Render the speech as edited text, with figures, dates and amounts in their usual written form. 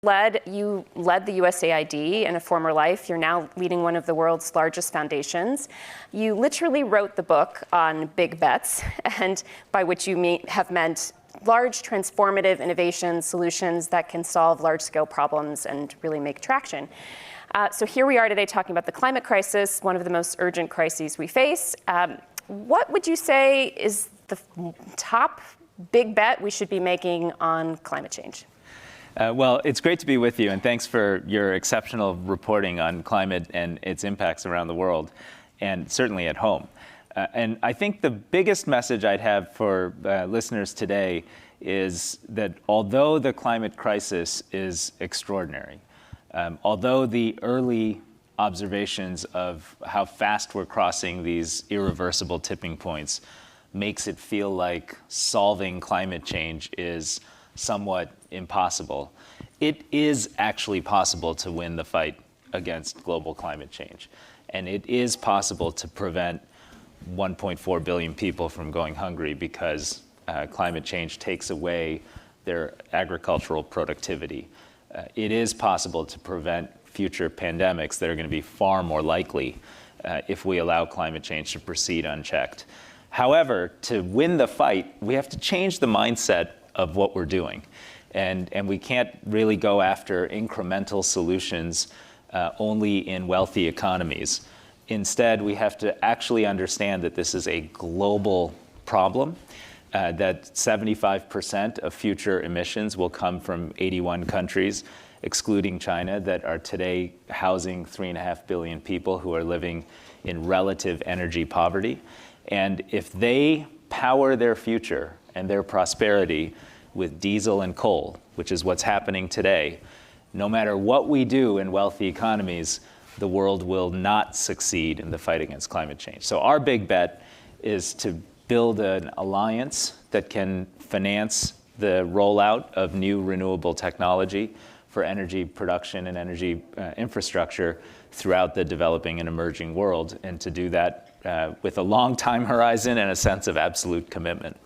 You led the USAID in a former life. You're now leading one of the world's largest foundations. You literally wrote the book on big bets, and by which you have meant large transformative innovation solutions that can solve large-scale problems and really make traction. So here we are today talking about the climate crisis, one of the most urgent crises we face. What would you say is the top big bet we should be making on climate change? Well, it's great to be with you, and thanks for your exceptional reporting on climate and its impacts around the world, and certainly at home. And I think the biggest message I'd have for listeners today is that although the climate crisis is extraordinary, although the early observations of how fast we're crossing these irreversible tipping points makes it feel like solving climate change is somewhat impossible, it is actually possible to win the fight against global climate change. And it is possible to prevent 1.4 billion people from going hungry because climate change takes away their agricultural productivity. It is possible to prevent future pandemics that are going to be far more likely if we allow climate change to proceed unchecked. However, to win the fight, we have to change the mindset of what we're doing. And we can't really go after incremental solutions only in wealthy economies. Instead, we have to actually understand that this is a global problem, that 75% of future emissions will come from 81 countries, excluding China, that are today housing 3.5 billion people who are living in relative energy poverty. And if they power their future and their prosperity with diesel and coal, which is what's happening today, no matter what we do in wealthy economies, the world will not succeed in the fight against climate change. So our big bet is to build an alliance that can finance the rollout of new renewable technology for energy production and energy infrastructure throughout the developing and emerging world, and to do that with a long time horizon and a sense of absolute commitment.